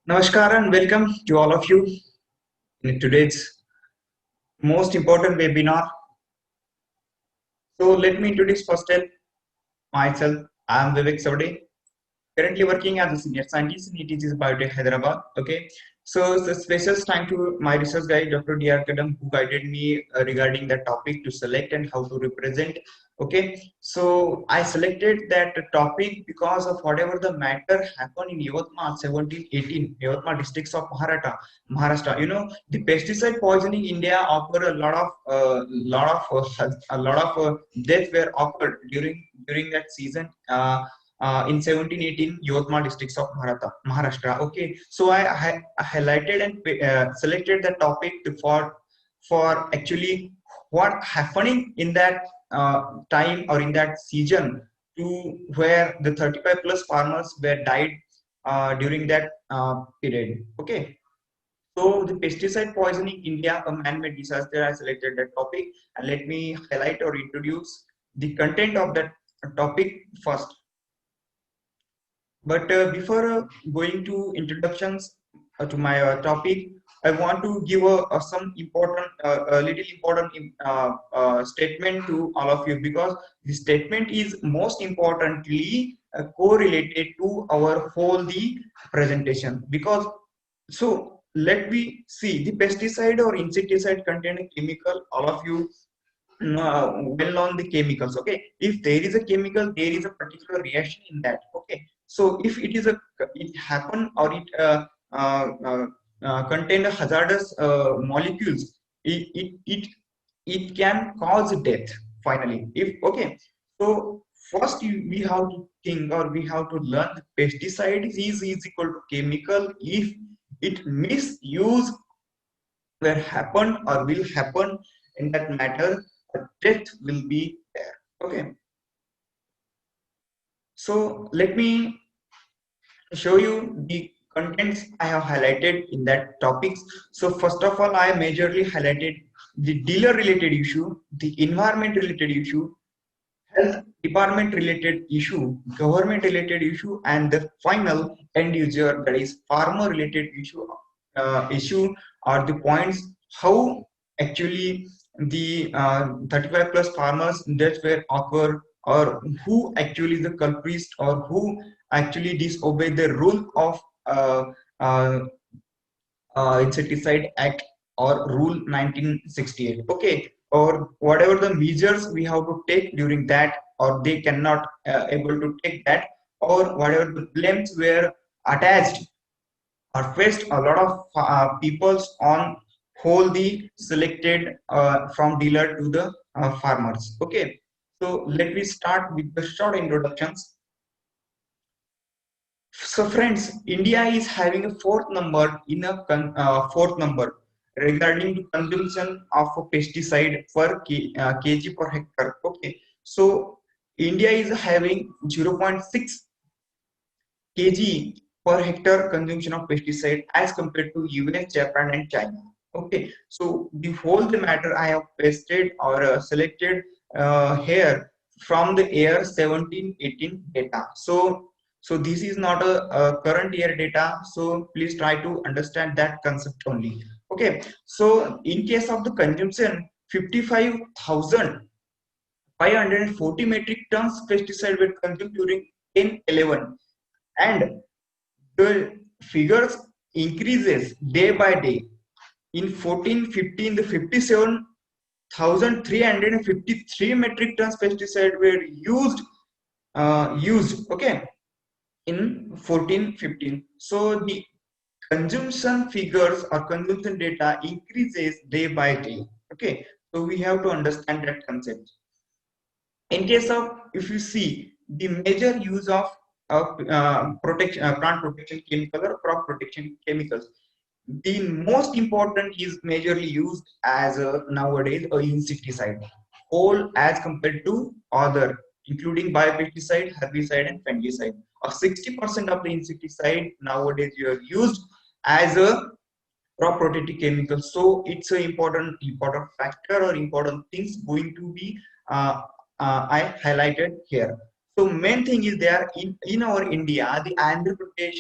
Namaskar and welcome to all of you in today's most important webinar. So let me introduce first myself. I am Vivek Savade, currently working as a senior scientist in ETG's Biotech Hyderabad. Okay, so the special thank to my research guide Dr. D.R. Kadam, who guided me regarding the topic to select and how to represent. Okay, so I selected that topic because of whatever the matter happened in Yavatmal 1718, Yavatmal districts of Maharashtra. You know, the pesticide poisoning in India occurred a lot of deaths were occurred during that season. In 1718 Yavatmal districts of Maharashtra. Okay, so I highlighted and selected the topic for actually what happening in that time or in that season to where the 35 plus farmers were died during that period. Okay, so the pesticide poisoning India, a man-made disaster. I selected that topic, and let me highlight or introduce the content of that topic first. But before going to introductions to my topic, I want to give some important, a little important statement to all of you, because the statement is most importantly correlated to our whole the presentation. Because so let me see the pesticide or insecticide contain a chemical. All of you well known the chemicals. Okay, if there is a chemical, there is a particular reaction in that. Okay, so if it is a it happen or it contain a hazardous molecules, it can cause death finally. If okay, so first we have to think or we have to learn that pesticide is equal to chemical if it misuse were happen or will happen in that matter, death will be there. Okay, so let me show you the contents I have highlighted in that topics. So first of all, I majorly highlighted the dealer related issue, the environment related issue, health department related issue, government related issue, and the final end user, that is farmer related issue are the points how actually the 35 plus farmers deaths were occur, or who actually the culprits, or who actually disobey the rule of uh, uh, insecticide act or rule 1968. Okay, or whatever the measures we have to take during that, or they cannot able to take that, or whatever the blames were attached or faced a lot of peoples on whole the selected from dealer to the farmers. Okay, so let me start with the short introductions. So friends, India is having a fourth number in a fourth number regarding to consumption of a pesticide per kg per hectare. Okay, so India is having 0.6 kg per hectare consumption of pesticide as compared to US, Japan, and China. Okay, so the whole the matter I have pasted or selected here from the year 1718 data. So this is not a current year data. So please try to understand that concept only. Okay, so in case of the consumption, 55,540 metric tons pesticide were consumed during 1011, and the figures increases day by day. In 1415, the 57,353 metric tons pesticide were used. Okay, in 1415. So the consumption figures or consumption data increases day by day. Okay, so we have to understand that concept. In case of, if you see the major use of protection, plant protection chemical or crop protection chemicals, the most important is majorly used as nowadays a insecticide, whole as compared to other, including biopesticide, herbicide, and fungicide. Or 60% of the insecticide nowadays you are used as a crop protective chemical. So it's a important factor or important things going to be I highlighted here. So main thing is there in our India, the Andhra Pradesh.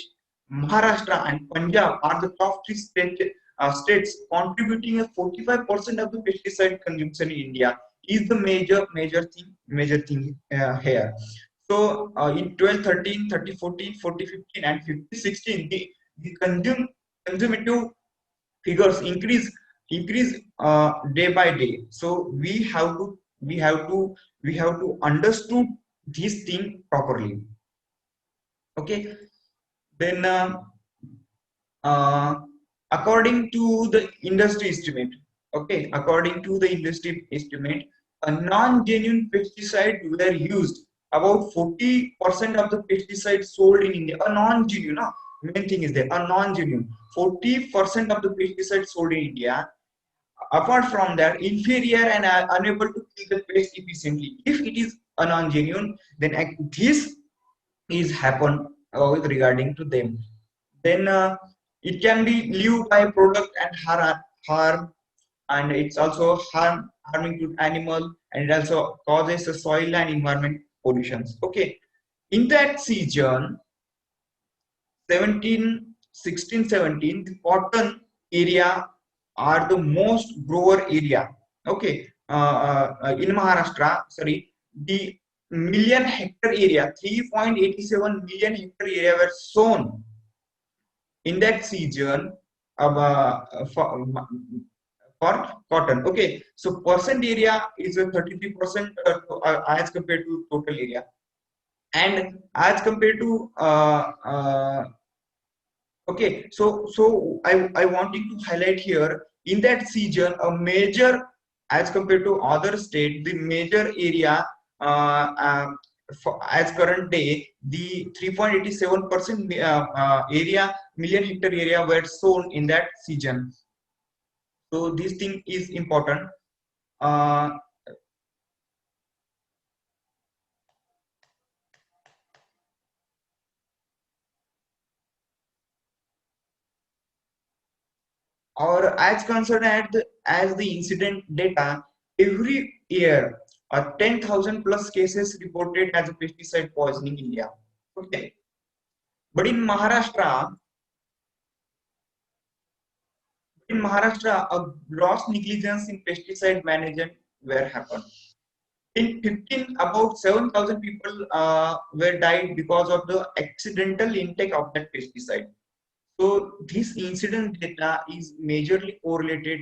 Maharashtra and Punjab are the top three states contributing a 45% of the pesticide consumption in India. Is the major thing here. So in 12, 13, 30, 14, 40, 15, and 50, 16, the consumptive figures increase day by day. So we have to understood this thing properly. Okay, then uh, according to the industry estimate, okay, according to the industry estimate, a non-genuine pesticide were used about 40% of the pesticides sold in India. A non-genuine, main thing is there, a non-genuine. 40% of the pesticides sold in India. Apart from that, inferior and unable to kill the pest efficiently. If it is a non-genuine, then this is happen with regarding to them. Then it can be live by product and harm, and it's also harming to animal, and it also causes the soil and environment pollutions. Okay, in that season 17, 16, 17, the cotton area are the most grower area. Okay, in Maharashtra, sorry, the million hectare area, 3.87 million hectare area were sown in that season for cotton. Okay, so percent area is a 33% as compared to total area, and as compared to okay, so I wanting to highlight here in that season a major, as compared to other state, the major area as current day, the 3.87% area, million hectare area were sown in that season. So this thing is important. Uh, or as concerned as the incident data, every year 10,000 plus cases reported as a pesticide poisoning in India. Okay, but in Maharashtra, a gross negligence in pesticide management were happened. In 15, about 7,000 people were died because of the accidental intake of that pesticide. So this incident data is majorly correlated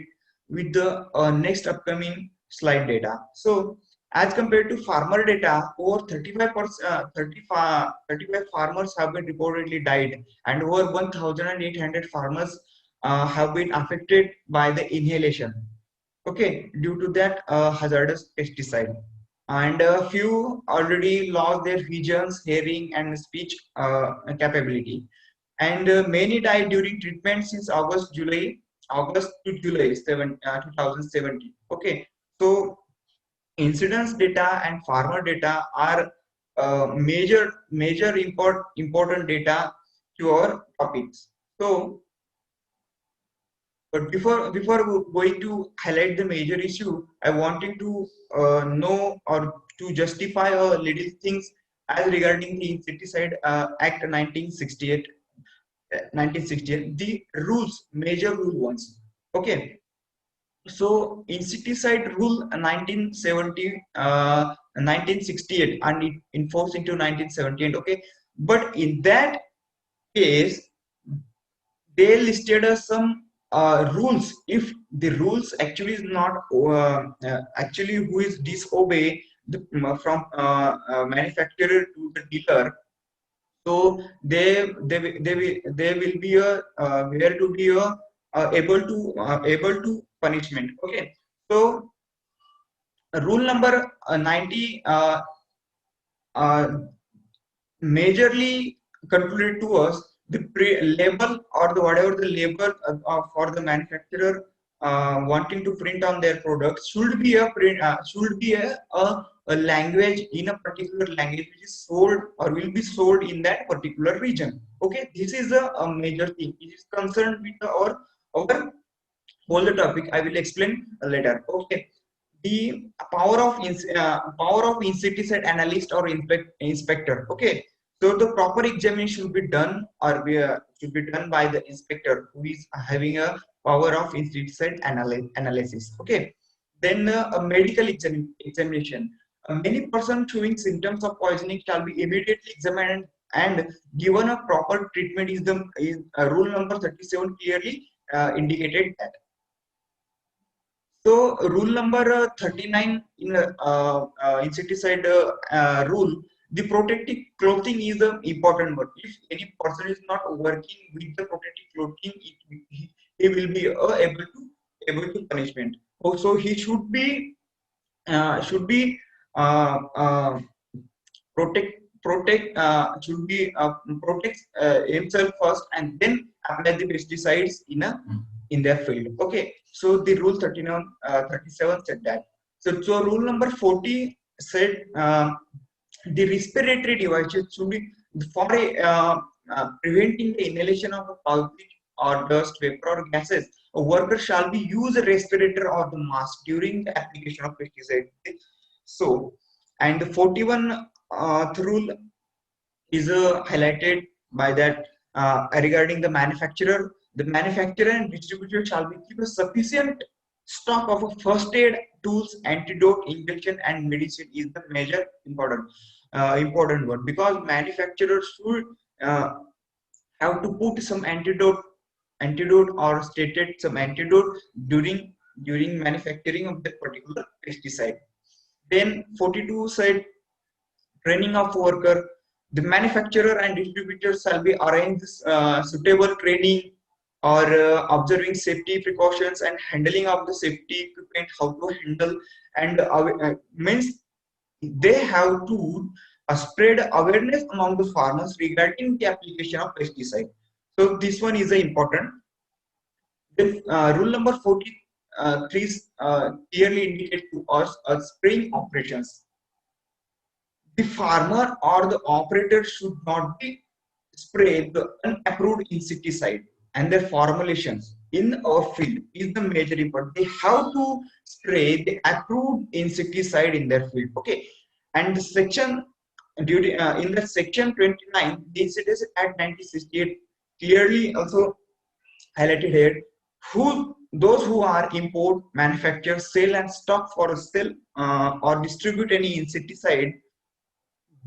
with the next upcoming slide data. So as compared to farmer data, over 35 farmers have been reportedly died, and over 1,800 farmers have been affected by the inhalation. Okay, due to that hazardous pesticide, and a few already lost their visions, hearing, and speech capability, and many died during treatment since August to July 2017. Okay, so incidence data and farmer data are major important data to our topics. So but before going to highlight the major issue, I wanted to know or to justify a little things as regarding the Insecticide Act 1968. 1968, the rules, major rule ones. Okay, so insecticide rule 1968, and it enforced into 1978. Okay, but in that case they listed some rules. If the rules actually is not actually who is disobey from manufacturer to the dealer, so they will be a where to be a able to punishment. Okay, so rule number 90 uh, majorly concluded to us the label or the whatever the label for the manufacturer wanting to print on their products should be a language, in a particular language which is sold or will be sold in that particular region. Okay, this is a major thing. It is concerned with our whole the topic. I will explain later. Okay, the power of insecticide analyst or inspector. Okay, So the proper examination should be done or should be done by the inspector who is having a power of insecticide analysis. Okay. Then a medical examination. Many persons showing symptoms of poisoning shall be immediately examined and given a proper treatment. Is rule number 37 clearly indicated that. So rule number 39 in insecticide rule, the protective clothing is the important one. If any person is not working with the protective clothing, he will be able to punishment. Also, he should be uh, uh, protect himself first and then apply the pesticides in their field. Okay, so the rule 37 said that. So rule number 40 said the respiratory devices should be for preventing the inhalation of a public or dust, vapor, or gases. A worker shall be use a respirator or the mask during the application of pesticide. So, and the 41 rule is highlighted by that regarding the manufacturer. The manufacturer and distributor shall be keep a sufficient stock of a first aid tools, antidote, injection, and medicine is the major important one, because manufacturers should have to put some antidote or stated some antidote during manufacturing of that particular pesticide. Then 42 said training of worker. The manufacturer and distributor shall be arrange suitable training or observing safety precautions and handling of the safety equipment, how to handle, and means they have to spread awareness among the farmers regarding the application of pesticide. So this one is important. The rule number 43 clearly indicate to us spraying operations. The farmer or the operator should not be spray the unapproved insecticide, and their formulations in our field is the major important. They have to spray the approved insecticide in their field. Okay, and the section duty in the section 29, the Incidence Act 1968 clearly also highlighted here, who those who are import, manufacture, sell, and stock for a sell or distribute any insecticide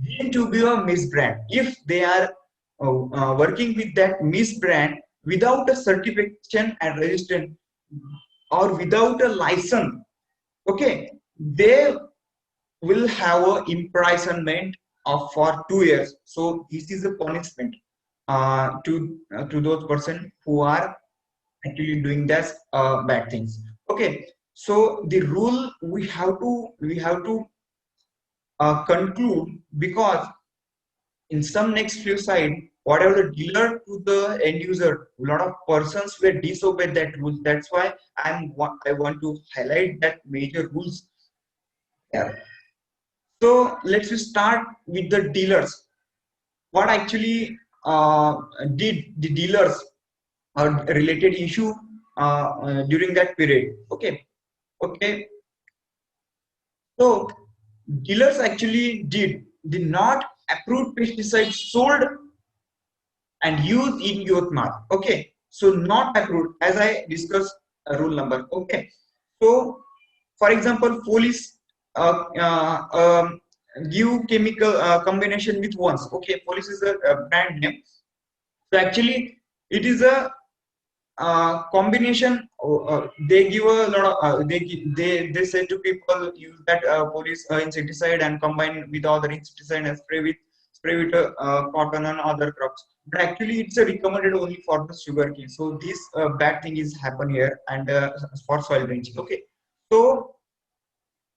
need to be a misbrand. If they are working with that misbrand without a certification and registration or without a license, okay, they will have a imprisonment of for 2 years. So this is a punishment to those person who are actually doing that bad things. Okay, so the rule we have to conclude, because in some next few side, whatever the dealer to the end user, a lot of persons were disobeyed that rules. That's why I want to highlight that major rules here. So let's start with the dealers. What actually did the dealers or related issue during that period? Okay. So dealers actually did not approve pesticides sold and used in youth mark. Okay, so not approved, as I discussed rule number. Okay, so for example, police give chemical combination with ones. Okay, police is a brand name. So actually, it is a combination. They give a lot of they say to people use that police insecticide and combine with other insecticide and spray with cotton and other crops, but actually it's recommended only for the sugarcane. So this bad thing is happen here, and for soil drenching. Okay, so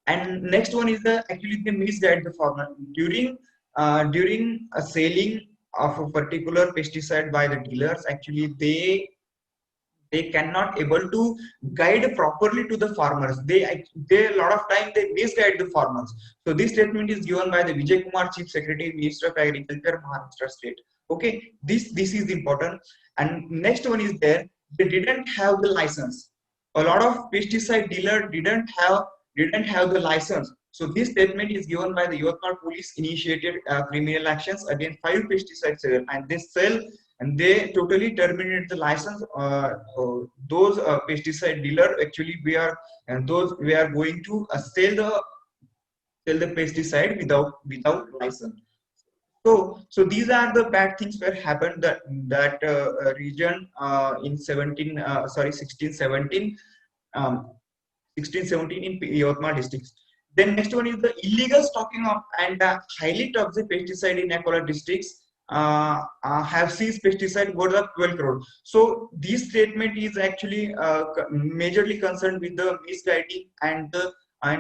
and next one is the actually they misguide the farmer during a selling of a particular pesticide by the dealers. Actually they cannot able to guide properly to the farmers. They a lot of time they misguide the farmers. So this statement is given by the Vijay Kumar, Chief Secretary, Minister of Agriculture, Maharashtra State. Okay, this is important. And next one is there, they didn't have the license. A lot of pesticide dealer didn't have the license. So this statement is given by the Yotmal police initiated criminal actions against 5 pesticide sellers, and they sell and they totally terminated the license. Those pesticide dealer actually we are and those we are going to sell the pesticide without license. So these are the bad things where happened that region in 1617 um, 1617 in Yotmal districts. Then next one is the illegal stocking of and highly toxic pesticide in Akola districts have seized pesticide worth of 12 crore. So this statement is actually majorly concerned with the misguiding and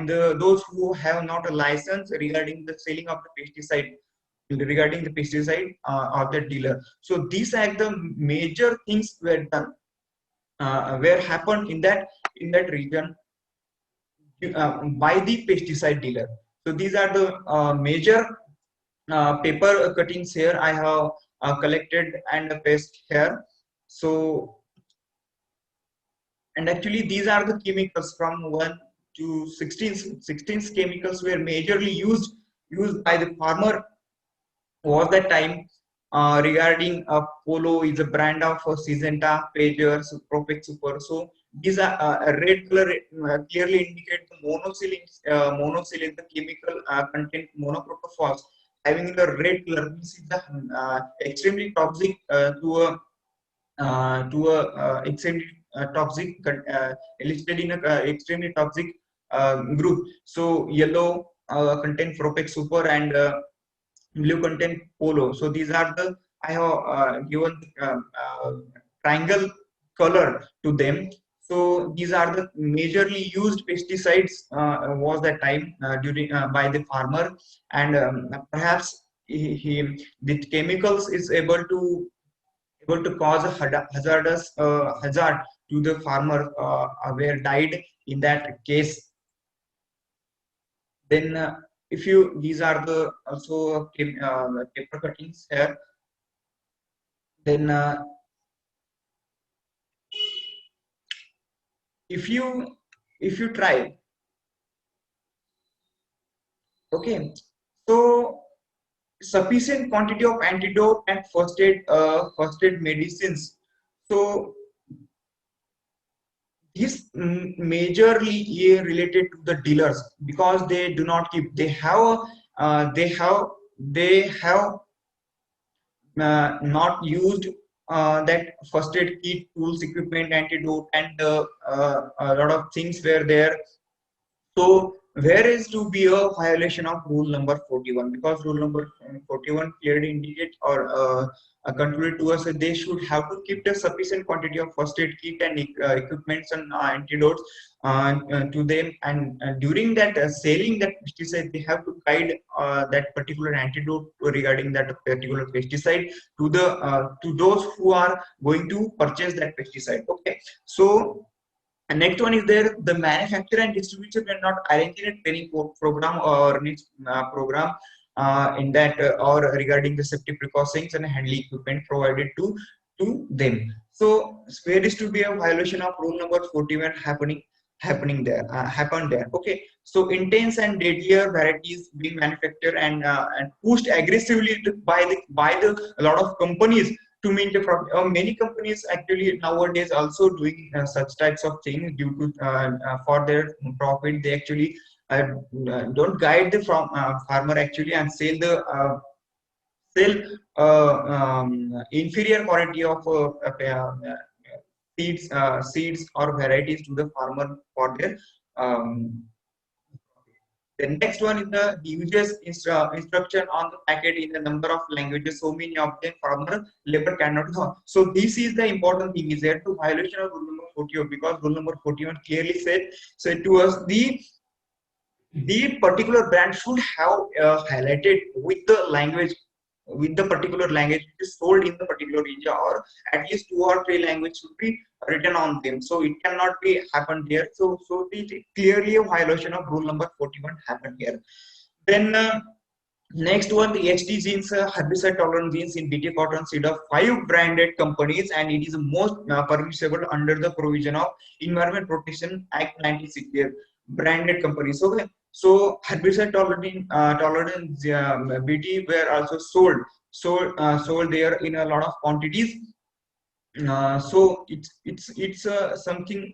those who have not a license regarding the selling of the pesticide regarding the pesticide of the dealer. So these are the major things were done were happened in that region by the pesticide dealer. So these are the major paper cuttings here I have collected and paste here. So and actually these are the chemicals from 1 to 16 chemicals were majorly used by the farmer was that time regarding Polo is a brand of Syngenta, Pager, Propex Super. So these are red color clearly indicate the monocyl the chemical content monocrotophos having the red color. This is the extremely toxic extremely toxic listed in a extremely toxic group. So yellow contain Propex Super and blue content Polo. So these are the I have given triangle color to them. So these are the majorly used pesticides was that time during by the farmer, and perhaps the chemicals is able to cause a hazardous hazard to the farmer were died in that case. Then if you these are the also paper cuttings here. Then if you try, okay, so sufficient quantity of antidote and first aid medicines. So this majorly related to the dealers because they do not keep they have not used that first aid kit, tools, equipment, antidote, and a lot of things were there. So where is to be a violation of rule number 41, because rule number 41 clearly indicates or concluded to us that they should have to keep a sufficient quantity of first aid kit and equipments and antidotes to them, and during that selling that pesticide they have to guide that particular antidote regarding that particular pesticide to those who are going to purchase that pesticide. Okay, so and next one is there the manufacturer and distributor were not arranging a training program or niche program in that or regarding the safety precautions and handling equipment provided to them. So where is to be a violation of rule number 41 happening there happened there. Okay, so intense and deadlier varieties being manufactured and pushed aggressively by the a lot of companies to meet the profit. Many companies actually nowadays also doing such types of things due to for their profit. They actually don't guide the farmer actually and sell inferior quality of seeds or varieties to the farmer for their um, the next one is the uses instruction on the packet in a number of languages. So many of them farmer labor cannot know. So this is the important thing is there to violation of rule number 41, because rule number 41 clearly said to us the particular brand should have highlighted with the particular language which is sold in the particular region, or at least 2 or 3 languages should be written on them. So it cannot be happened here. So the clearly a violation of rule number 41 happened here. Then next one, the HT genes, herbicide tolerant genes in BT cotton seed of 5 branded companies, and it is most permissible under the provision of Environment Protection Act 1960. Branded companies. Okay, So herbicide tolerant BT were also sold there in a lot of quantities. So it's something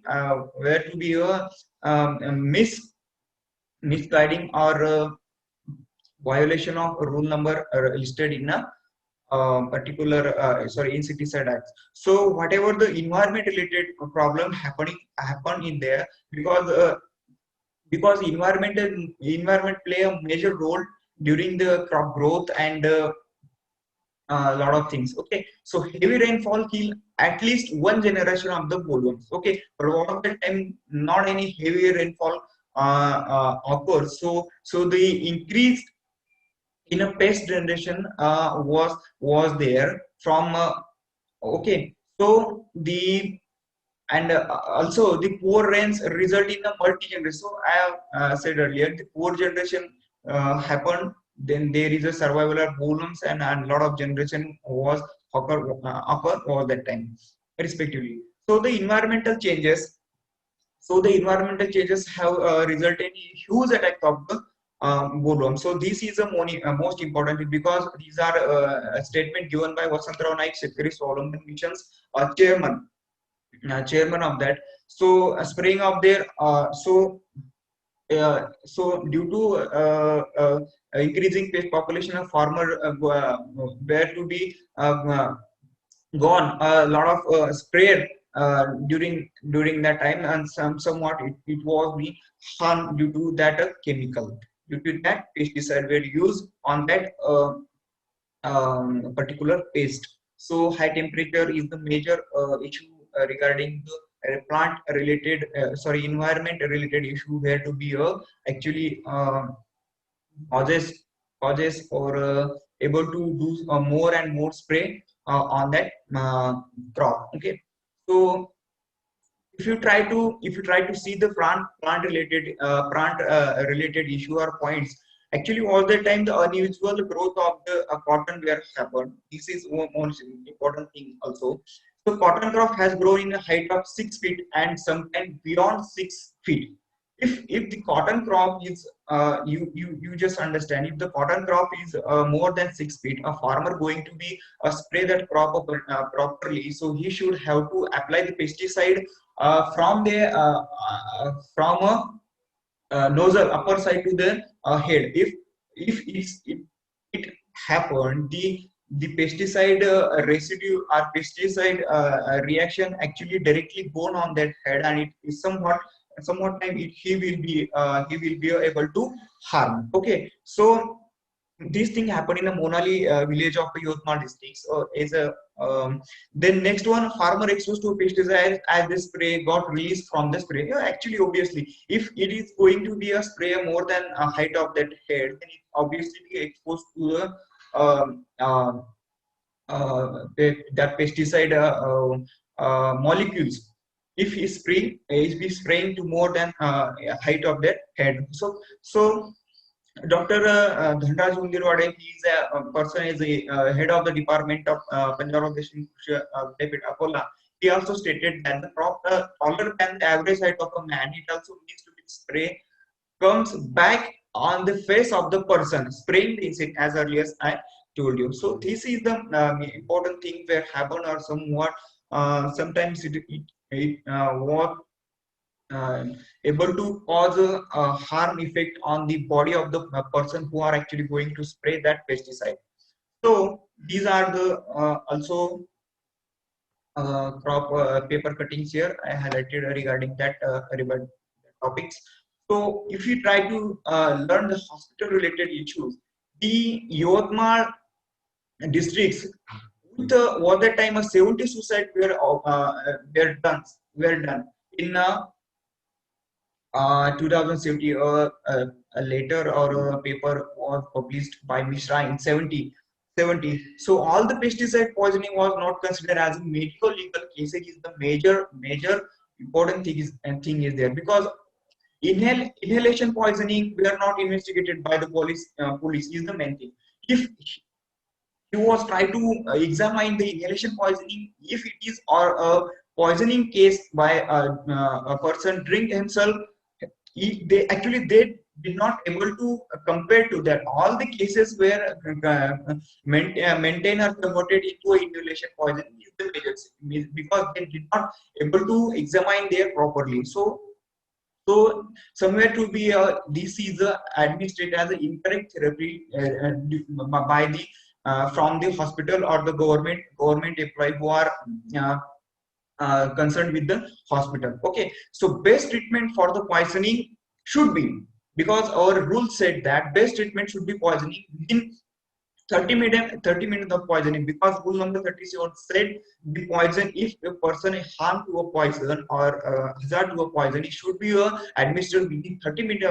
where to be a misguiding or violation of rule number listed in a particular insecticide acts. So whatever the environment related problem happen in there, because environment play a major role during the crop growth and a lot of things. Okay, so heavy rainfall kill at least one generation of the bollworms. Okay, but a lot of the time not any heavy rainfall occurs. So the increase in a pest generation was there from okay. So the and also the poor rains result in a multi generation. So I have said earlier the poor generation happened, then there is a survival of bollworms and a lot of generation was occur all that time respectively. So the environmental changes have resulted in huge attack of the bollworm. So this is a most important thing, because these are a statement given by Vasantrao Naik, Shetkari Swalomban Mission's chairman of that. So spraying of their so due to increasing pest population of farmer were to be gone a lot of spray during that time, and somewhat it was be harm due to that chemical, due to that pesticide were used on that particular paste. So high temperature is the major issue regarding the plant related environment related issue, where to be actually causes or able to do more and more spray on that crop. Okay, so if you try to see the plant related issue or points, actually all the time the unusual growth of the cotton where happened. This is most important thing also. So cotton crop has grown in a height of 6 feet and sometimes beyond 6 feet. If the cotton crop is you just understand, if the cotton crop is more than 6 feet, a farmer going to be spray that crop properly, so he should have to apply the pesticide from a nozzle upper side to the head. If it happened, the pesticide residue or pesticide reaction actually directly gone on that head, and it is somewhat time he will be able to harm. Okay, so this thing happened in the Monali village of Yotmal district. So is a then next one, farmer exposed to pesticide as the spray got released from the spray. Yeah, actually, obviously, if it is going to be a spray more than a height of that head, then it obviously be exposed to the that pesticide molecules. If he spraying to more than height of that head. So Dr. Dhanraj Undirwade, he is a person, is the head of the department of Punjab Organization, David Akola. He also stated that the crop taller than the average height of a man, it also needs to be spray comes back on the face of the person spraying the insect, as earlier as I told you. So this is the important thing where happen, or somewhat sometimes it was uh, able to cause a harm effect on the body of the person who are actually going to spray that pesticide. So these are the also crop paper cuttings here I highlighted regarding that topics. So if you try to learn the hospital related issues, the Yotmal districts with was that time a 70 suicide were done in 2070, a letter or a paper was published by Mishra in 70. So all the pesticide poisoning was not considered as a medical legal case. It is the major important thing is there, because inhalation poisoning were not investigated by the police is the main thing. If he was trying to examine the inhalation poisoning, if it is or a poisoning case by a person drink himself, they did not able to compare to that. All the cases where maintainer converted into a inhalation poison is the major sin, because they did not able to examine there properly. So somewhere to be this is administered as an incorrect therapy by the from the hospital or the government employee who are uh, concerned with the hospital. Okay, so best treatment for the poisoning should be, because our rule said that best treatment should be poisoning within 30 minutes of poisoning, because rule number 37 said the poison, if a person is harmed to a poison or hazard to a poison, it should be administered within 30 minutes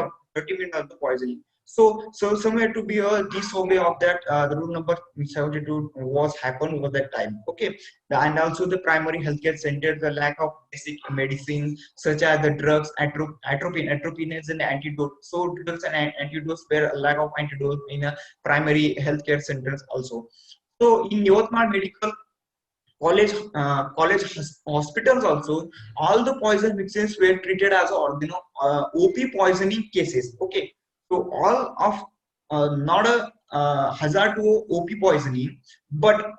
of the poisoning. So somewhere to be a disobey of that the rule number 72 was happened over that time. Okay, and also the primary healthcare center, the lack of basic medicines such as the drugs, atropine is an antidote. So drugs and antidotes were a lack of antidote in a primary healthcare centers also. So in Yotmar Medical college hospitals also, all the poison victims were treated as OP poisoning cases. Okay, so all of not a hazard to OP poisoning, but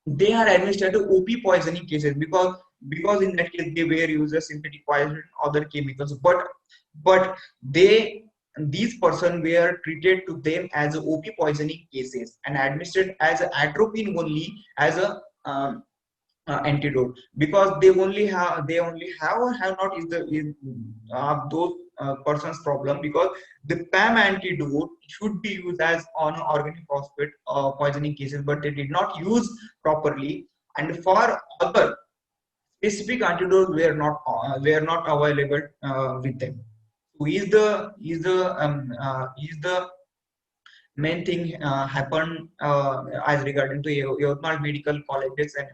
they are administered to OP poisoning cases, because in that case they were used as synthetic poison, other chemicals, but they these person were treated to them as a OP poisoning cases and administered as a atropine only as a antidote, because they only have or have not those person's problem, because the PAM antidote should be used as on organic phosphate poisoning cases, but they did not use properly, and for other specific antidotes were not available with them. So is the main thing happened as regarding to Yavatmal medical colleges and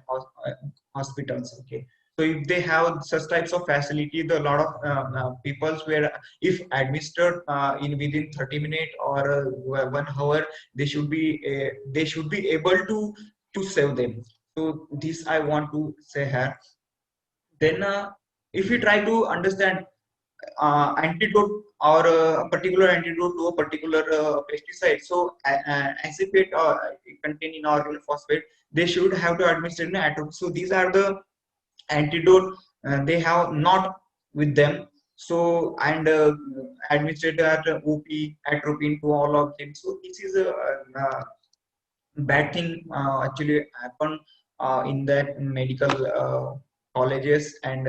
hospitals. Okay, so if they have such types of facility, the lot of peoples where if administered in within 30 minutes or 1 hour, they should be able to save them. So this I want to say here. Then if we try to understand antidote or a particular antidote to a particular pesticide. So, acephate contain in organelle phosphate, they should have to administer an antidote. So, these are the antidote they have not with them. So, and administered at OP, atropine to all of them. So, this is a bad thing actually happen in that medical colleges and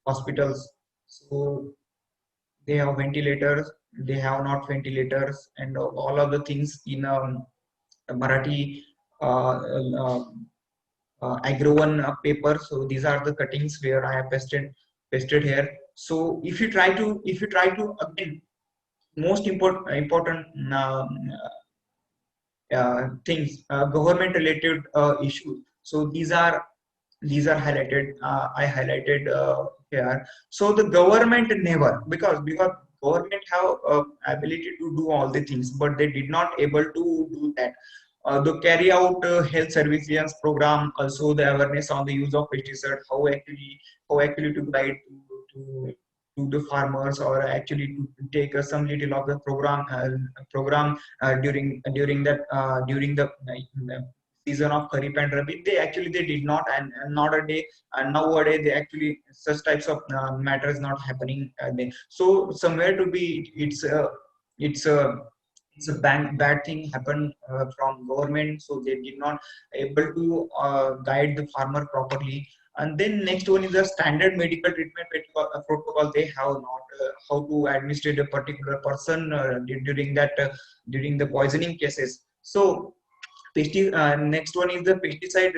hospitals. So they have ventilators, they have not ventilators, and all of the things in Marathi uh, agrovan paper. So these are the cuttings where I have pasted here. So if you try to again, most important things, government related issues. So these are highlighted. I highlighted here. So the government never, because government have ability to do all the things, but they did not able to do that. The carry out health surveillance program, also the awareness on the use of pesticide, how actually to guide to the farmers, or actually to take some little of the program during the season of Kharif and Rabi. They did not, and nowadays they actually such types of matters not happening. So somewhere to be, it's a it's a bad thing happened from government, so they did not able to guide the farmer properly. And then next one is the standard medical treatment protocol. They have not how to administer a particular person during the poisoning cases. So next one is the pesticide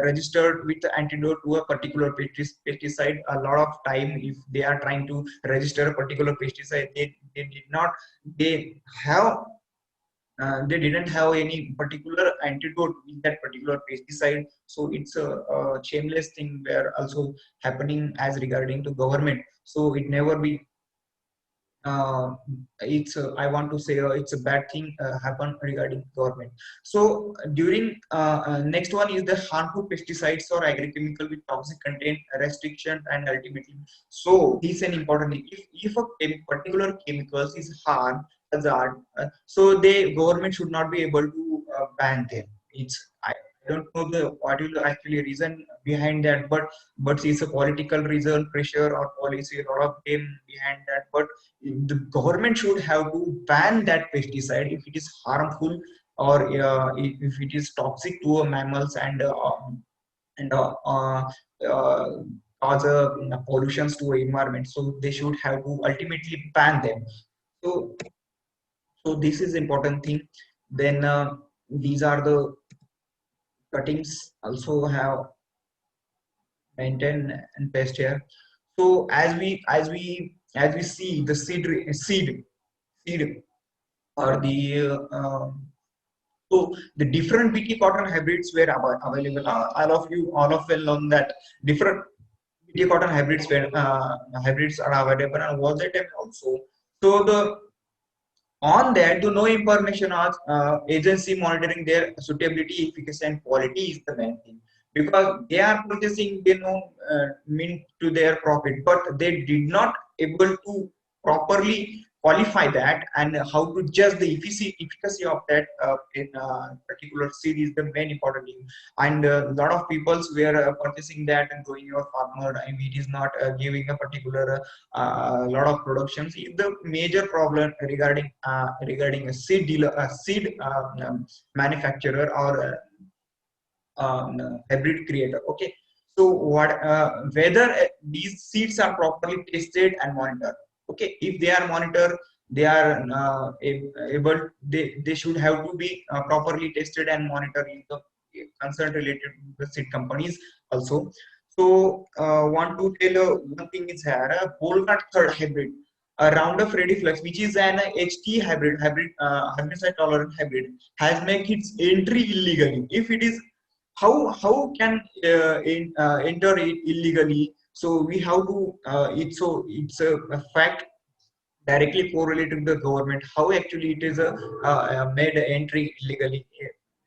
registered with the antidote to a particular pesticide. A lot of time, if they are trying to register a particular pesticide, they have they didn't have any particular antidote with that particular pesticide. So it's a shameless thing where also happening as regarding to government. So it never be. uh, it's I want to say it's a bad thing happen regarding government. So during next one is the harmful pesticides or agrochemical with toxic content restriction and ultimately. So this is an important thing. If a particular chemicals is harm hazard, so the government should not be able to ban them. I don't know the what is the actually reason behind that, but it's a political reason, pressure or policy, a lot of them behind that. But the government should have to ban that pesticide if it is harmful or if it is toxic to mammals and uh, cause pollutions to environment. So they should have to ultimately ban them. So so this is important thing. Then these are the cuttings also have maintain and pest here. So as we see the seed or the so the different BT cotton hybrids were available. All of you, all of well known that different BT cotton hybrids are available, and was that time also. So the on that, the no information of agency monitoring their suitability, efficacy, and quality is the main thing, because they are purchasing, they know mean to their profit, but they did not able to properly qualify that and how to judge the efficacy of that in particular seed is the main important thing. And a lot of peoples were purchasing that and going your farmer, and it is not giving a particular lot of productions is the major problem regarding a seed dealer, a seed manufacturer or hybrid creator. Okay, so what whether these seeds are properly tested and monitored. Okay, if they are monitored, they are able, they should have to be properly tested and monitored in the concern related to the seed companies also. So want to tell one thing is here Polkart third hybrid, a Roundup Ready Flex, which is an HT herbicide tolerant hybrid, has made its entry illegally. If it is how can enter it illegally? So we have to it's a fact directly correlated to the government. How actually it is made entry illegally?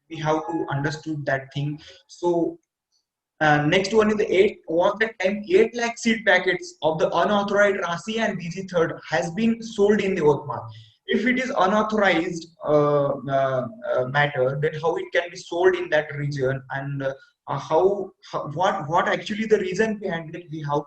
We have to understood that thing. So next one is the eight was the time 8 lakh seed packets of the unauthorized Rasi and BG third has been sold in the Otman. If it is unauthorized matter, then how it can be sold in that region, and what actually the reason behind it, we have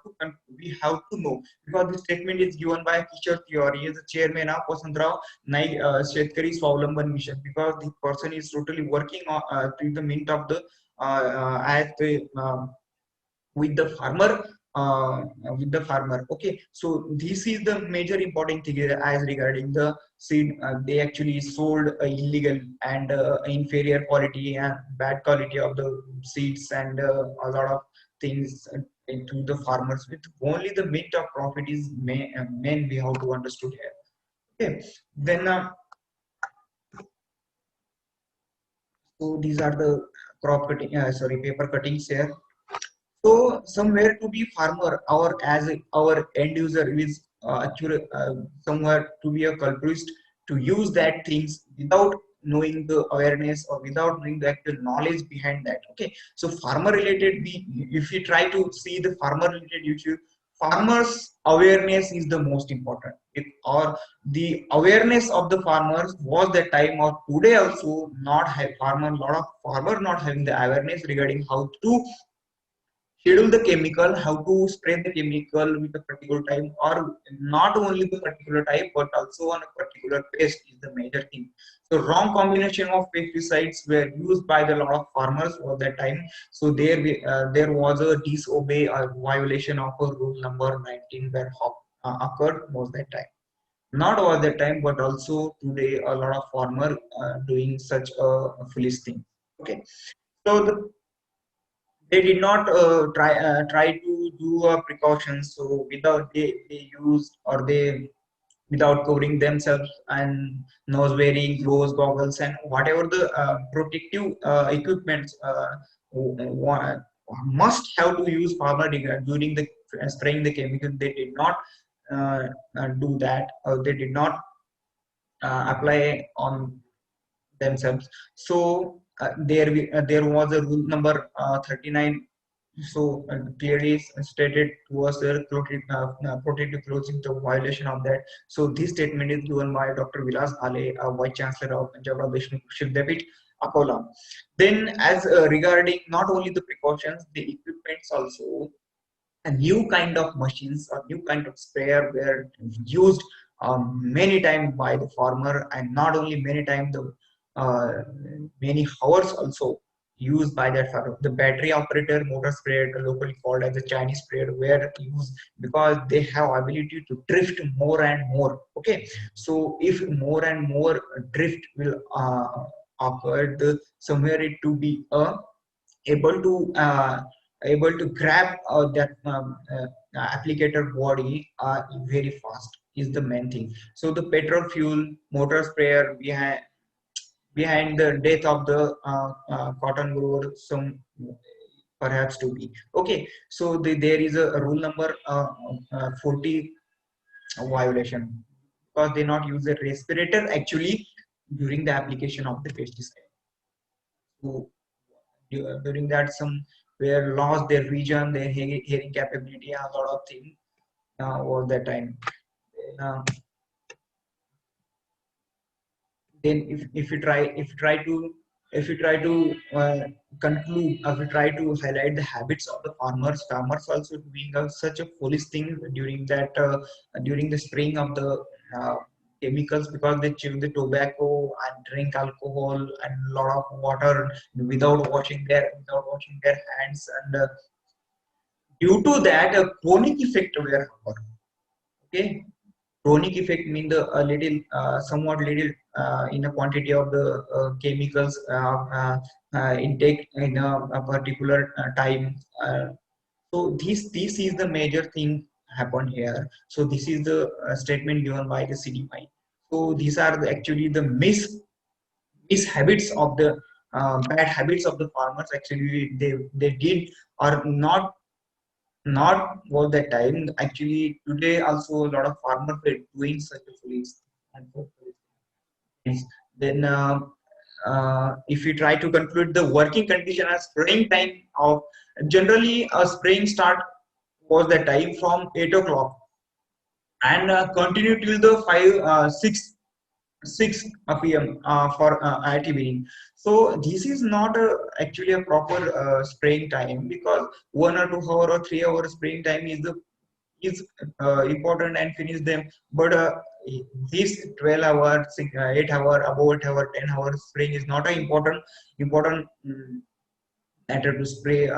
to know, because the statement is given by Kishore Theory as the chairman of Vasantrao Naik Shetkari Swavlamban Mission, because the person is totally working on to the mint of the as the with the farmer okay. So this is the major important thing as regarding the seed, they actually sold illegal and inferior quality and bad quality of the seeds and a lot of things to the farmers with only the mint of profit is main we have to understood here. Okay, then so these are the crop cutting sorry paper cuttings here. So somewhere to be farmer or as our end user is actually somewhere to be a culprit to use that things without knowing the awareness or without knowing the actual knowledge behind that. Okay, so farmer related, we if we try to see the farmer related issue, farmers awareness is the most important. Or the awareness of the farmers was the time or today also not have farmer, lot of farmer not having the awareness regarding how to schedule the chemical, how to spray the chemical with a particular time, or not only the particular type, but also on a particular pest is the major thing. So wrong combination of pesticides were used by the lot of farmers for that time. So there was a disobey or violation of a rule number 19 where occurred most that time. Not all the time, but also today a lot of farmer doing such a foolish thing. Okay, so they did not try to do precautions, so without they use or they without covering themselves and nose wearing gloves, goggles, and whatever the protective equipment must have to use farmer during the spraying the chemical. They did not do that, or they did not apply on themselves. So there was a rule number 39. So clearly stated was there protective closing the violation of that. So this statement is given by Dr. Vilas Bhale, Vice Chancellor of Punjab Vishnu Shivdevit Akola. Then, as regarding not only the precautions, the equipments also, a new kind of machines, a new kind of sprayer were used many times by the farmer, and not only many times, the many hours also used by that farmer. The battery operator motor sprayer, locally called as the Chinese sprayer, were used because they have ability to drift more and more. Okay, so if more and more drift will occur, the somewhere it to be able to able to grab that applicator body very fast is the main thing. So the petrol fuel motor sprayer behind the death of the cotton grower, some perhaps to be okay. So there is a rule number 40 violation because they not use a respirator actually during the application of the pesticide. So during that, some were lost their vision, their hearing capability, a lot of things over that time. Uh, then if you try if you try to conclude, if you try to highlight the habits of the farmers also doing such a foolish thing during that during the spraying of the uh, chemicals, because they chew the tobacco and drink alcohol and a lot of water without washing their hands, and due to that a chronic effect were occur. Okay, chronic effect mean the little somewhat little in a quantity of the chemicals intake in a particular time. So this is the major thing happen here. So this is the statement given by the CDY. So these are actually the mis habits of the bad habits of the farmers actually they did or not all the time. Actually, today also a lot of farmers are doing such a foolish and so foolish things. Then, if you try to conclude the working condition as spraying time of generally a spraying start was the time from 8 o'clock and continue till the 6 p.m. For IIT meeting. So this is not actually a proper spraying time, because 1 or 2 hour or 3 hour spraying time is important and finish them. But this 12 hour, 8 hour, above 8 hour, 10 hours spraying is not an important matter to spray.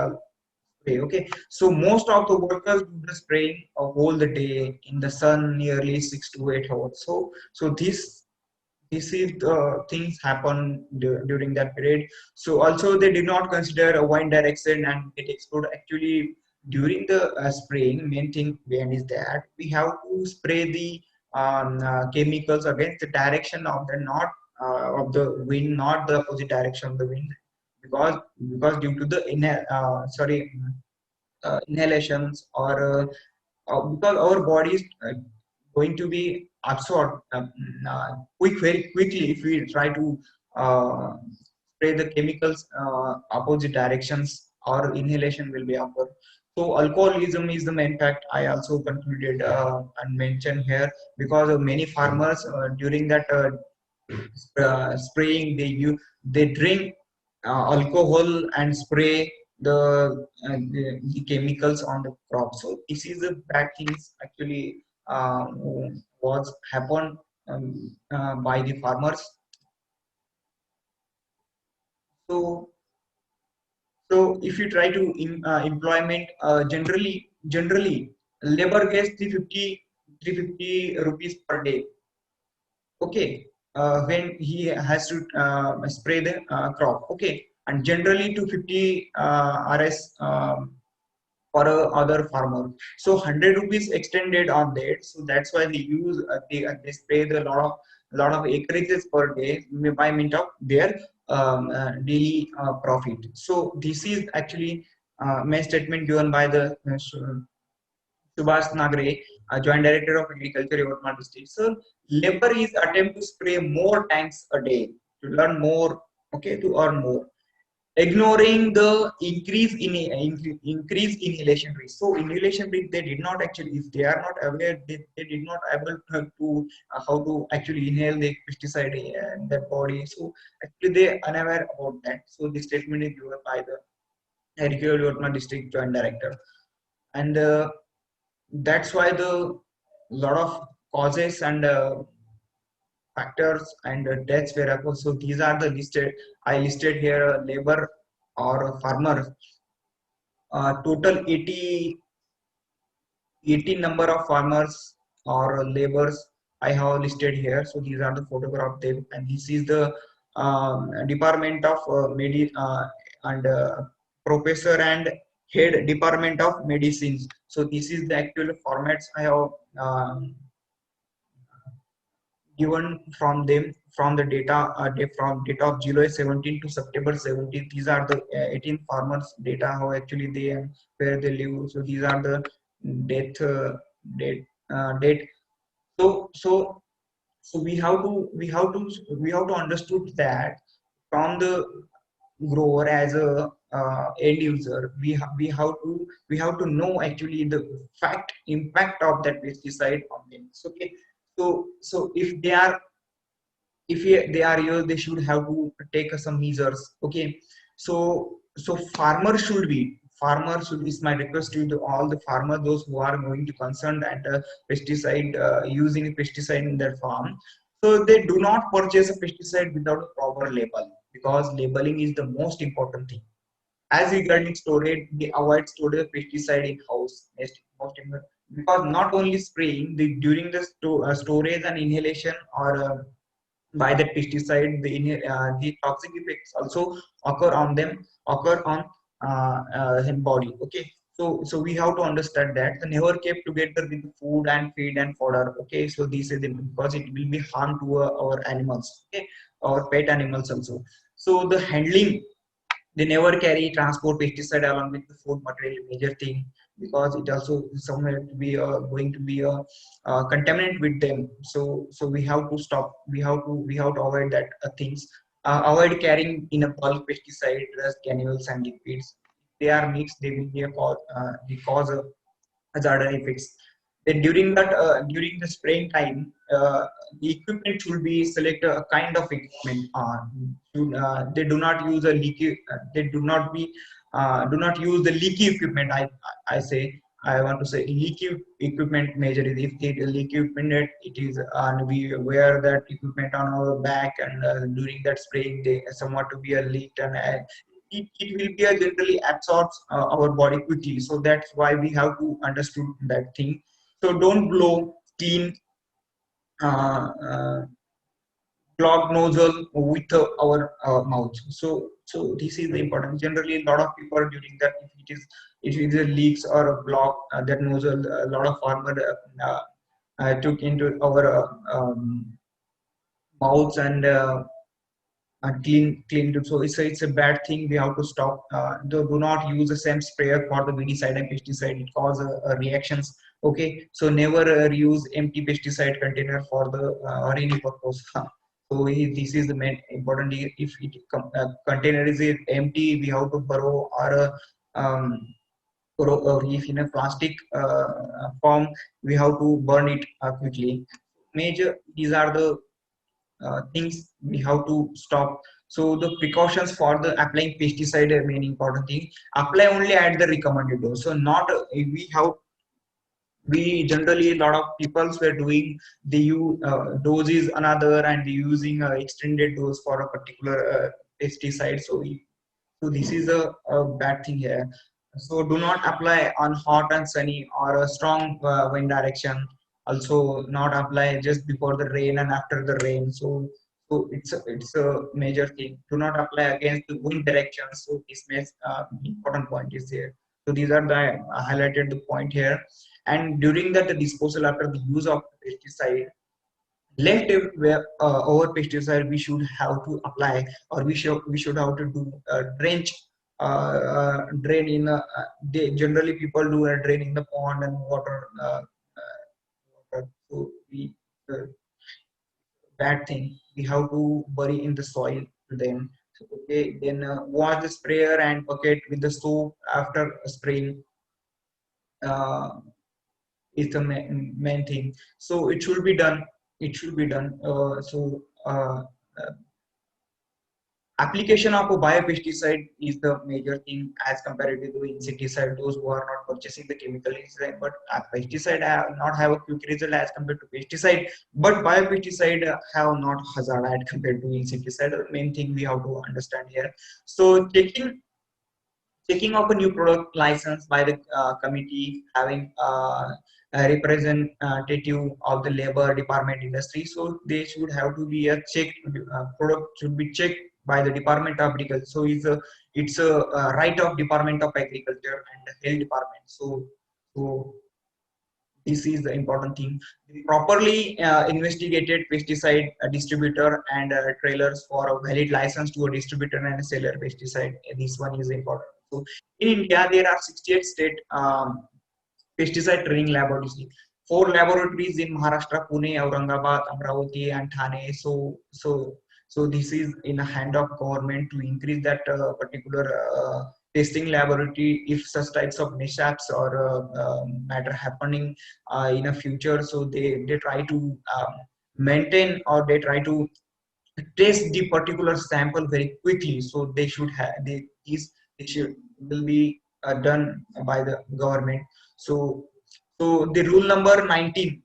Okay, so most of the workers do the spraying whole the day in the sun, nearly 6 to 8 hours. So this is the things happen during that period. So also they did not consider a wind direction and it explode. Actually, during the spraying, main thing behind is that we have to spray the chemicals against the direction of the not of the wind, not the opposite direction of the wind, because due to the inhalations, or because our body is going to be absorbed very quickly if we try to uh, spray the chemicals opposite directions, or inhalation will be occur. So alcoholism is the main fact I also concluded and mentioned here, because of many farmers during that spraying they drink alcohol and spray the chemicals on the crop. So this is the bad things actually was happened by the farmers. So so if you try to employment, generally labor gets 350 rupees per day. Okay, when he has to spray the crop. Okay, and generally 250 rs for a other farmer. So 100 rupees extended on that. So that's why they use they spray the lot of acreages per day by means of their daily profit. So this is actually main statement given by the Subhash Nagre. Joint Director of Agriculture, Yavatmal District. So labor is attempt to spray more tanks a day to learn more, okay, to earn more, ignoring the increase inhalation risk. So inhalation risk they did not actually, if they are not aware, they did not able to how to actually inhale the pesticide in their body. So actually they unaware about that. So this statement is given by the Agricultural Development District Joint Director, and that's why the lot of causes and factors and deaths were occurred. So these are the listed. I listed here labor or farmer. Total 80 number of farmers or laborers I have listed here. So these are the photograph of them, and this is the Department of and Professor and Head Department of Medicines. So this is the actual formats I have given from them, from the data from data of July 17 to September 17. These are the 18 farmers data how actually they where they live. So these are the death date date. So we have to understood that from the grower as a end user, we have to know actually the fact impact of that pesticide on them. So, okay, so if they are, if they are here, they should have to take some measures. Okay, so farmer should, is my request to all the farmers, those who are going to concerned and pesticide using pesticide in their farm. So they do not purchase a pesticide without a proper label, because labeling is the most important thing. As regarding storage, we avoid storage of pesticide in house, most important, because not only spraying the during the storage and inhalation or by the pesticide, the toxic effects also occur on them, occur on his body. Okay, so we have to understand that the never kept together with food and feed and fodder. Okay, so this is the, because it will be harm to our animals. Okay, our pet animals also. So the handling, they never carry transport pesticide along with the food material, major thing, because it also somewhere to be going to be a contaminant with them. So we have to stop, we have to avoid that things. Avoid carrying in a bulk pesticide, rust, granules and liquids. They are mixed, they will be a cause, they cause a hazardous effects. Then during the spraying time, the equipment should be select a kind of equipment. They do not use a leaky. They do not use the leaky equipment. I say, I want to say leaky equipment majorly. If the leaky equipment, it is and we wear that equipment on our back, and during that spraying, they somewhat to be a leak, and it will be a generally absorbs our body quickly. So that's why we have to understood that thing. So don't blow clean uh, clogged nozzle with our mouth. So this is the important. Generally, a lot of people during that, if it is a leaks or a block, that nozzle, a lot of farmer took into our mouths and clean it. So it's a bad thing. We have to stop. Do not use the same sprayer for the weedicide and pesticide. It causes reactions. Okay, so never use empty pesticide container for the or any purpose. So this is the main important. If it container is empty, we have to borrow or or if in a plastic form, we have to burn it quickly. Major, these are the things we have to stop. So the precautions for the applying pesticide are main important thing. Apply only at the recommended dose. So not we have, we generally a lot of people were doing, they use dose is another and they using extended dose for a particular pesticide. So this is a bad thing here. So do not apply on hot and sunny or a strong wind direction. Also not apply just before the rain and after the rain. So it's a major thing. Do not apply against the wind direction. So this makes important point is there. So these are the highlighted the point here. And during that the disposal after the use of pesticide, leftover over pesticide we should have to apply, or we should have to do drench, drain in they generally people do a drain in the pond and water be bad thing. We have to bury in the soil then. Okay, then wash the sprayer and bucket with the soap after spraying. Uh, is the main thing. So it should be done. It should be done. Uh, application of a biopesticide is the major thing as compared to the insecticide. Those who are not purchasing the chemical insecticide, but a pesticide have not have a quick result as compared to pesticide, but biopesticide have not hazard as compared to insecticide. The main thing we have to understand here. So checking of a new product license by the committee having a representative of the labor department industry, so they should have to be a checked product should be checked by the department of agriculture. So it's a right of department of agriculture and the health department. So this is the important thing. The properly investigated pesticide distributor and trailers for a valid license to a distributor and a seller pesticide. This one is important. So in India, there are 68 state pesticide training laboratories. Four laboratories in Maharashtra: Pune, Aurangabad, Amravati, and Thane. So this is in the hand of government to increase that particular testing laboratory if such types of mishaps or matter happening in a future. So they try to maintain, or they try to test the particular sample very quickly. So they should have they should will be done by the government. So the rule number 19.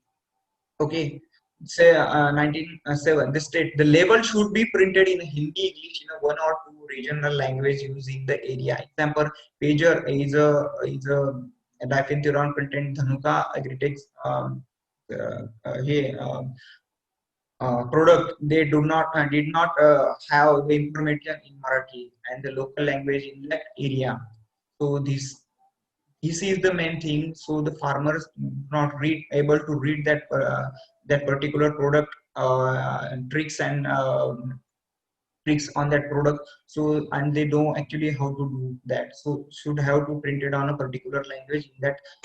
Okay, say 19:7. The state the label should be printed in Hindi, English, in a one or two regional language using the area. Example: pager is a diphenthrin content Dhanuka Agritex here product. They do not did not have the information in Marathi and the local language in that area. So this is the main thing. So the farmers not able to read that particular product tricks and tricks on that product. So and they know actually how to do that. So should have to print it on a particular language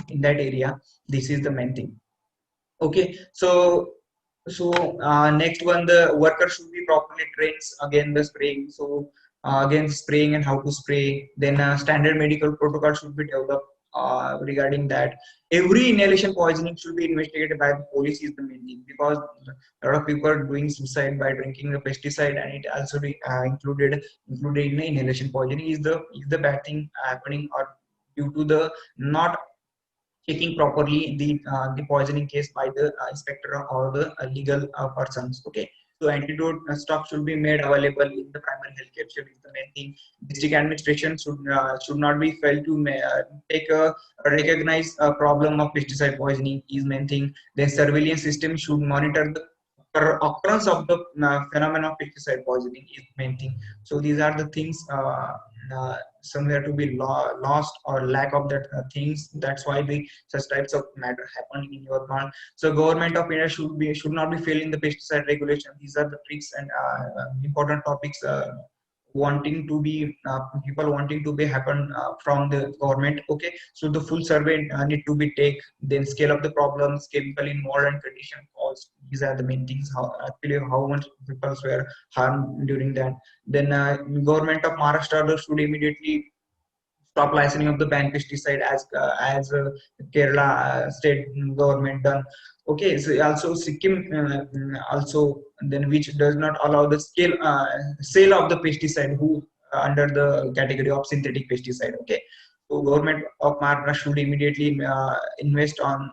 in that area. This is the main thing. Okay, so next one, the worker should be properly trained. Again, the spraying. So again, spraying and how to spray. Then standard medical protocol should be developed regarding that. Every inhalation poisoning should be investigated by the police is the main thing, because a lot of people are doing suicide by drinking the pesticide, and it also be included in the inhalation poisoning is the bad thing happening, or due to the not checking properly the poisoning case by the inspector or the legal persons. Okay, so antidote stock should be made available in the primary healthcare field is the main thing. District administration should not be failed to take a recognize a problem of pesticide poisoning is main thing. Then surveillance system should monitor the occurrence of the phenomenon of pesticide poisoning is main thing. So these are the things somewhere to be lost or lack of that things. That's why the such types of matter happen in your plant. So government of India should not be failing the pesticide regulation. These are the tricks and important topics wanting to be people wanting to be happen from the government. Okay, so the full survey need to be take, then scale up the problems, chemical in modern condition cost. These are the main things, how actually how much people were harmed during that. Then government of Maharashtra should immediately stop licensing of the banned pesticide as Kerala state government done. Okay, so also Sikkim also then which does not allow the sale of the pesticide who under the category of synthetic pesticide. Okay, so government of Maharashtra should immediately invest on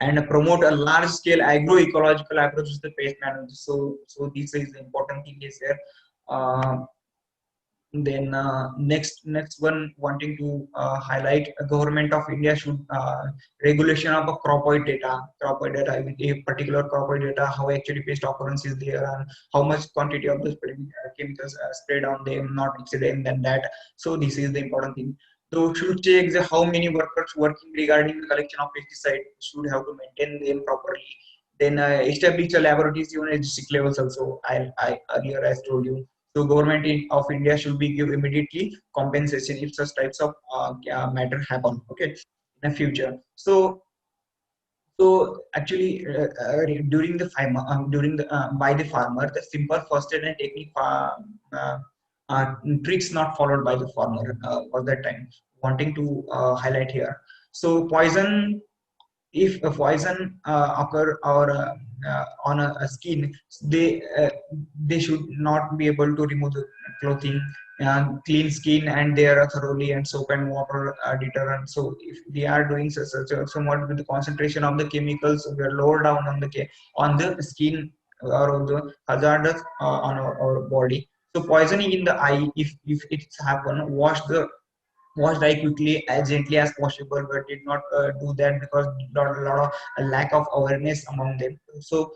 and promote a large scale agroecological approach to the pest management. So this is the important thing is there. Uh, then next one wanting to highlight government of India should regulation of a crop oil data with a particular crop oil data, how actually pest occurrence is there and how much quantity of the chemicals sprayed on them, not exceeding than that. So this is the important thing. So should check how many workers working regarding the collection of pesticide, should have to maintain them properly. Then establish a laboratories even at district levels also. I earlier as told you. So government of India should be give immediately compensation if such types of matter happen. Okay, in the future. So actually, during the farmer, by the farmer, the simple first aid and technique uh, tricks not followed by the farmer for that time. Wanting to highlight here. So poison, if a poison occur or on a skin, they should not be able to remove the clothing and clean skin, and they are thoroughly and soap and water deterrent. So if they are doing somewhat with the concentration of the chemicals were lower down on the on the skin or on the hazardous on our body. So poisoning in the eye, if it's happen, wash very quickly as gently as possible, but did not do that because lot of a lack of awareness among them. So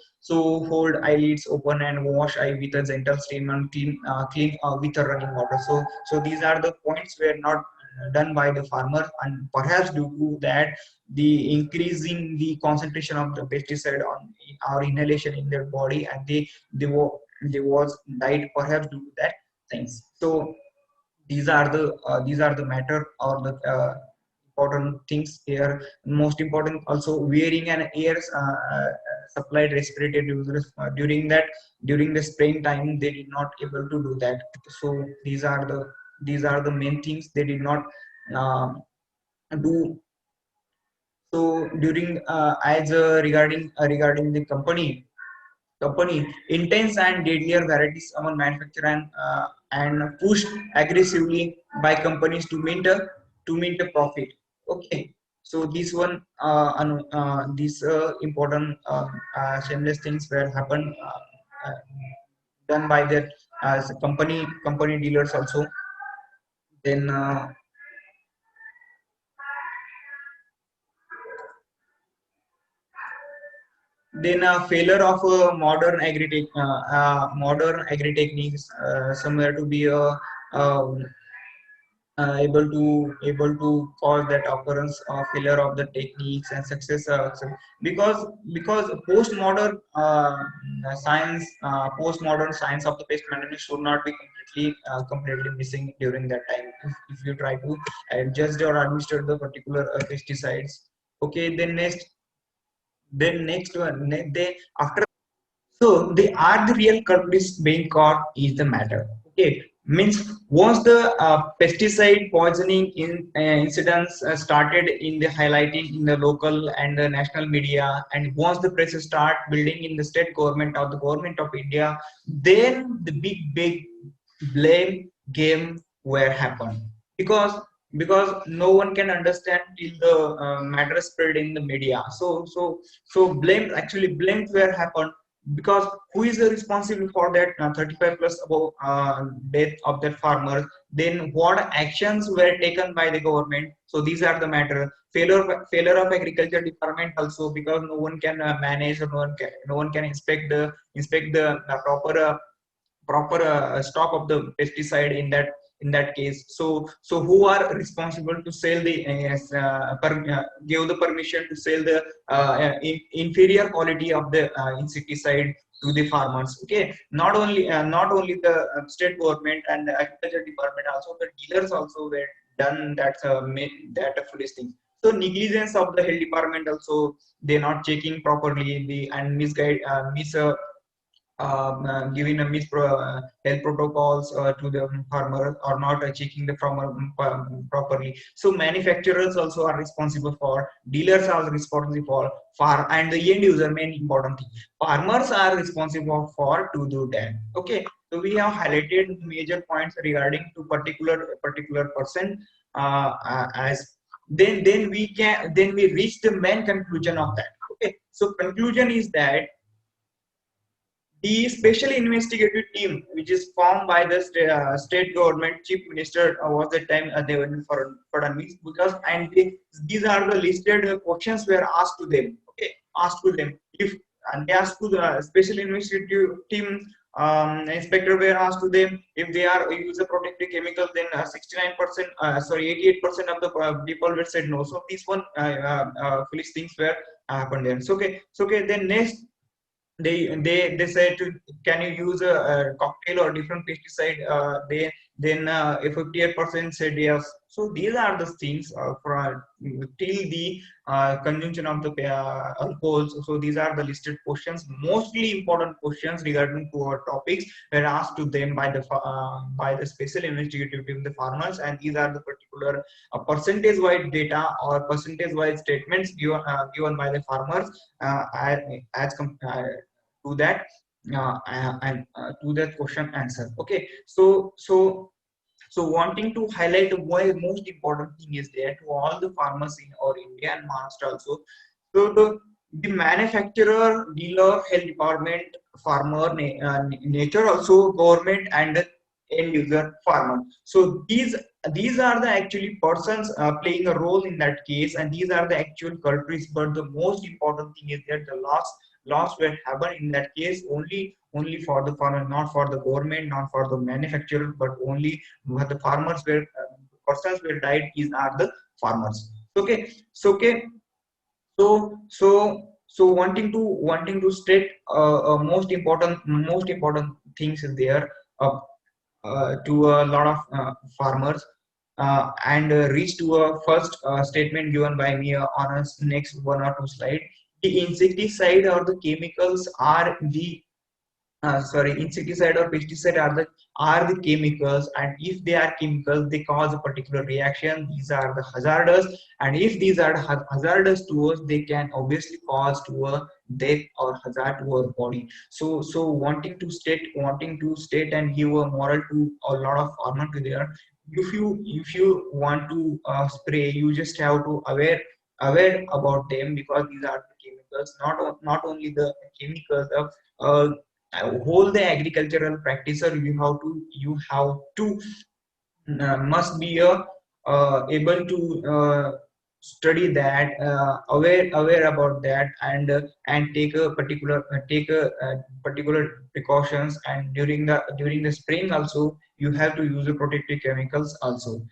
hold eyelids open and wash eye with a gentle stream and clean with a running water. So these are the points were not done by the farmer, and perhaps due to that the increasing the concentration of the pesticide on our inhalation in their body, and they was died perhaps due to that things. So these are the matter or the important things here. Most important also wearing an air supplied respirator during the spraying time. They did not able to do that. So these are the main things they did not uh, do. So during as regarding the company intense and deadlier varieties among manufacture and pushed aggressively by companies to mint a profit. Okay, so this one these important shameless things were happen done by their company dealers also. Then failure of modern agri techniques somewhere to be um, able to cause that occurrence of failure of the techniques and success because postmodern science of the pest management should not be completely missing during that time if you try to adjust or administer the particular pesticides. Okay, then next one they after. So they are the real culprits being caught is the matter. Okay, means once the pesticide poisoning incidents started in the highlighting in the local and the national media, and once the press start building in the state government or the government of India, then the big blame game where happened because no one can understand till the matter spread in the media. So blame actually blames where happened because who is responsible for that 35 plus above death of that farmer, then what actions were taken by the government. So these are the matter. Failure of agriculture department also because no one can manage or no one can inspect the proper stock of the pesticide in that case. So who are responsible to sell the give the permission to sell the inferior quality of the insecticide to the farmers. Okay, not only the state government and the agriculture department, also the dealers also were done that made that a foolish thing. So negligence of the health department also, they not checking properly the and misguide giving a health protocols to the farmer or not checking the farmer properly. So manufacturers also are responsible for, dealers are responsible for and the end user main important thing. Farmers are responsible for to do that. Okay, so we have highlighted major points regarding to particular person as then we reach the main conclusion of that. Okay, so conclusion is that the special investigative team, which is formed by the state government chief minister, was the time Devendra Fadnavis, because these are the listed questions were asked to them. Okay, asked to them if and they asked to the special investigative team inspector were asked to them if they are use a protective chemical, then 69% sorry 88% of the people were said no. So these one foolish things were happened there. So okay, then next they say to can you use a cocktail or different pesticide, they then if 58% said yes, So these are the things for till the conjunction of the alcohols. So these are the listed questions. Mostly important questions regarding to our topics were asked to them by the special investigative team, the farmers, and these are the particular percentage wise data or percentage wise statements given by the farmers as to that and to that question answer. Okay, so wanting to highlight why most important thing is there to all the farmers in our India and Maharashtra also. So the manufacturer, dealer, health department, farmer, nature also, government, and end user farmer. So these are the actually persons playing a role in that case, and these are the actual culprits. But the most important thing is that the loss will happen in that case only for the farmer, not for the government, not for the manufacturer, but only what the farmers were persons were died is are the farmers. Okay, so wanting to state most important things is there to a lot of farmers and reach to a first statement given by me on a next one or two slide. The insecticide or the chemicals are the insecticide or pesticide are the chemicals, and if they are chemicals they cause a particular reaction. These are the hazardous, and if these are hazardous to us, they can obviously cause to a death or hazard to our body. So wanting to state and give a moral to a lot of farmer to there. If you want to spray, you just have to aware about them, because these are the chemicals, not only the chemicals, uh, whole the agricultural practitioner. You have to must be able to study that, aware about that, and take a particular precautions. And during the spraying also, you have to use the protective chemicals also.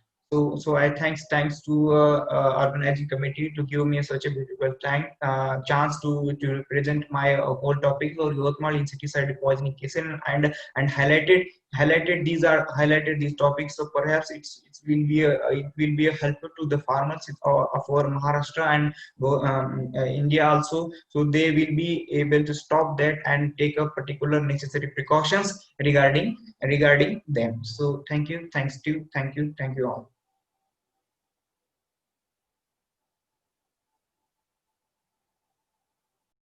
So I thanks to organizing committee to give me such a beautiful chance to present my whole topic for Yotmal insecticide poisoning case, and highlighted these topics. So perhaps it will be a helpful to the farmers of our Maharashtra and India also. So they will be able to stop that and take a particular necessary precautions regarding them. So thank you, thank you all.